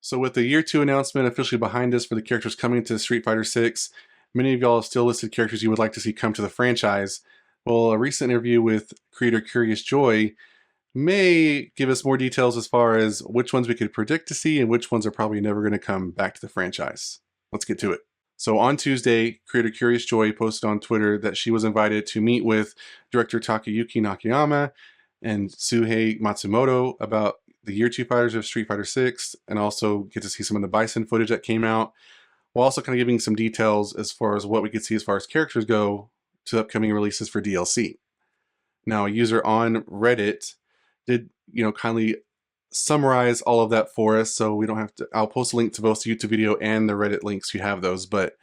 So with the year 2 announcement officially behind us for the characters coming to Street Fighter 6, many of y'all have still listed characters you would like to see come to the franchise. Well, a recent interview with creator Curious Joy may give us more details as far as which ones we could predict to see and which ones are probably never going to come back to the franchise. Let's get to it. So on Tuesday, creator Curious Joy posted on Twitter that she was invited to meet with director Takayuki Nakayama and Shuhei Matsumoto about the year 2 fighters of Street Fighter 6, and also get to see some of the Bison footage that came out, while also kind of giving some details as far as what we could see as far as characters go to upcoming releases for DLC. Now, a user on Reddit did, kindly summarize all of that for us, so we don't have to. I'll post a link to both the YouTube video and the Reddit links. You have those, but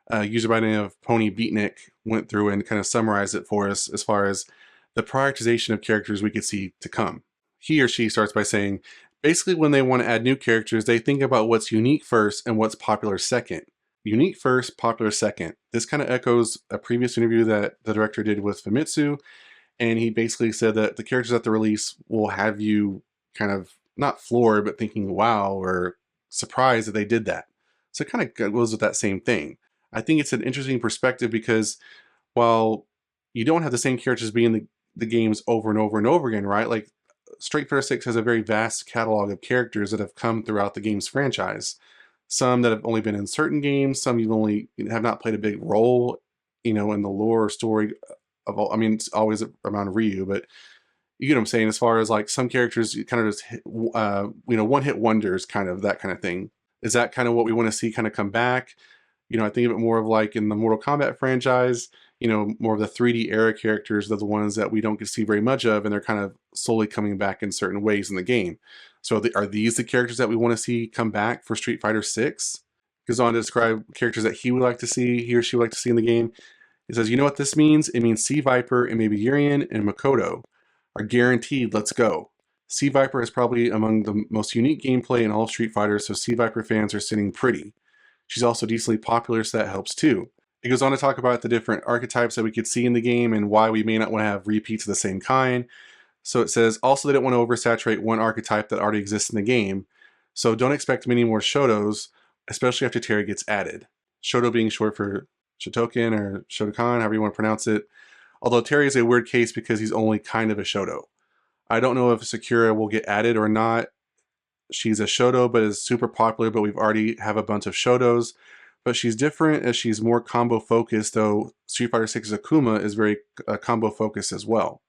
a user by the name of Pony Beatnik went through and kind of summarized it for us as far as the prioritization of characters we could see to come. He or she starts by saying, basically when they want to add new characters, they think about what's unique first and what's popular second. Unique first, popular second. This kind of echoes a previous interview that the director did with Famitsu, and he basically said that the characters at the release will have you kind of not floored, but thinking, wow, or surprised that they did that. So it kind of goes with that same thing. I think it's an interesting perspective because while you don't have the same characters be in the games over and over and over again, right? Like Street Fighter 6 has a very vast catalog of characters that have come throughout the game's franchise. Some that have only been in certain games, some have not played a big role, in the lore or story of all. I mean, it's always around Ryu, but you get what I'm saying, as far as like some characters you kind of just one-hit wonders, kind of that kind of thing. Is that kind of what we want to see kind of come back? I think of it more of like in the Mortal Kombat franchise, more of the 3D era characters are the ones that we don't get to see very much of, and they're kind of slowly coming back in certain ways in the game. So are these the characters that we want to see come back for Street Fighter 6? Goes on to describe characters that he or she would like to see in the game. He says, you know what this means? It means Sea Viper and maybe Urian and Makoto are guaranteed. Let's go. Sea Viper is probably among the most unique gameplay in all Street Fighter, so Sea Viper fans are sitting pretty. She's also decently popular, so that helps too. It goes on to talk about the different archetypes that we could see in the game and why we may not want to have repeats of the same kind. So it says, also they don't want to oversaturate one archetype that already exists in the game, so don't expect many more Shotos, especially after Terry gets added. Shoto being short for Shotokan or Shotokan, however you want to pronounce it. Although Terry is a weird case because he's only kind of a Shoto. I don't know if Sakura will get added or not. She's a Shoto, but is super popular, but we've already have a bunch of Shotos. But she's different as she's more combo focused, though Street Fighter 6's Akuma is very combo focused as well.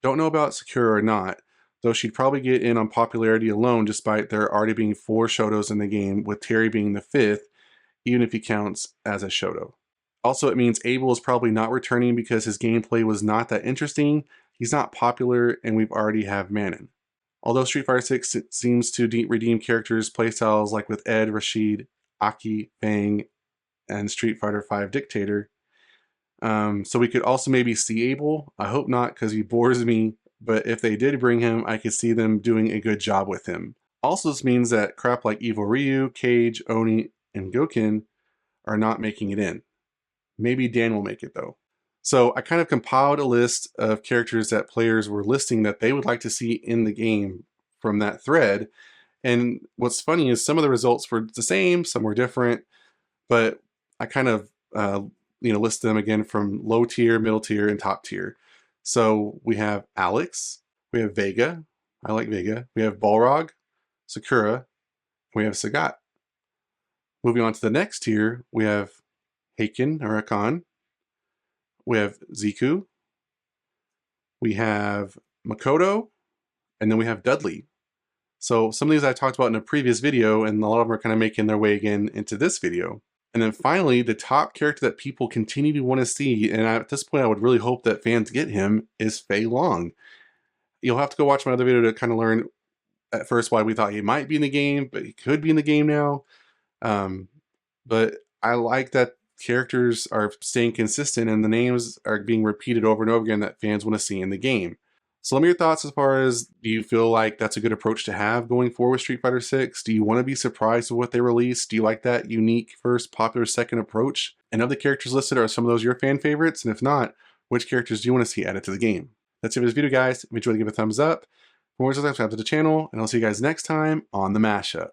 Don't know about Sakura or not, though she'd probably get in on popularity alone despite there already being 4 Shotos in the game, with Terry being the 5th, even if he counts as a Shoto. Also, it means Abel is probably not returning because his gameplay was not that interesting, he's not popular, and we've already have Manon. Although Street Fighter 6 seems to redeem characters' playstyles like with Ed, Rashid, Aki, Fang, and Street Fighter V Dictator. So we could also maybe see Abel. I hope not, because he bores me, but if they did bring him, I could see them doing a good job with him. Also, this means that crap like Evil Ryu, Cage, Oni, and Goken are not making it in. Maybe Dan will make it though. So I kind of compiled a list of characters that players were listing that they would like to see in the game from that thread. And what's funny is some of the results were the same, some were different, but I kind of list them again from low tier, middle tier, and top tier. So we have Alex, we have Vega, I like Vega, we have Balrog, Sakura, we have Sagat. Moving on to the next tier, we have Haken or Hakan, we have Ziku, we have Makoto, and then we have Dudley. So some of these I talked about in a previous video, and a lot of them are kind of making their way again into this video. And then finally, the top character that people continue to want to see, and at this point I would really hope that fans get him, is Fei Long. You'll have to go watch my other video to kind of learn at first why we thought he might be in the game, but he could be in the game now. But I like that characters are staying consistent and the names are being repeated over and over again that fans want to see in the game. So let me know your thoughts as far as, do you feel like that's a good approach to have going forward with Street Fighter 6? Do you want to be surprised with what they release? Do you like that unique first, popular second approach? And of the characters listed, are some of those your fan favorites? And if not, which characters do you want to see added to the game? That's it for this video, guys. If you enjoyed, give it a thumbs up. For more, subscribe to the channel, and I'll see you guys next time on the Mashup.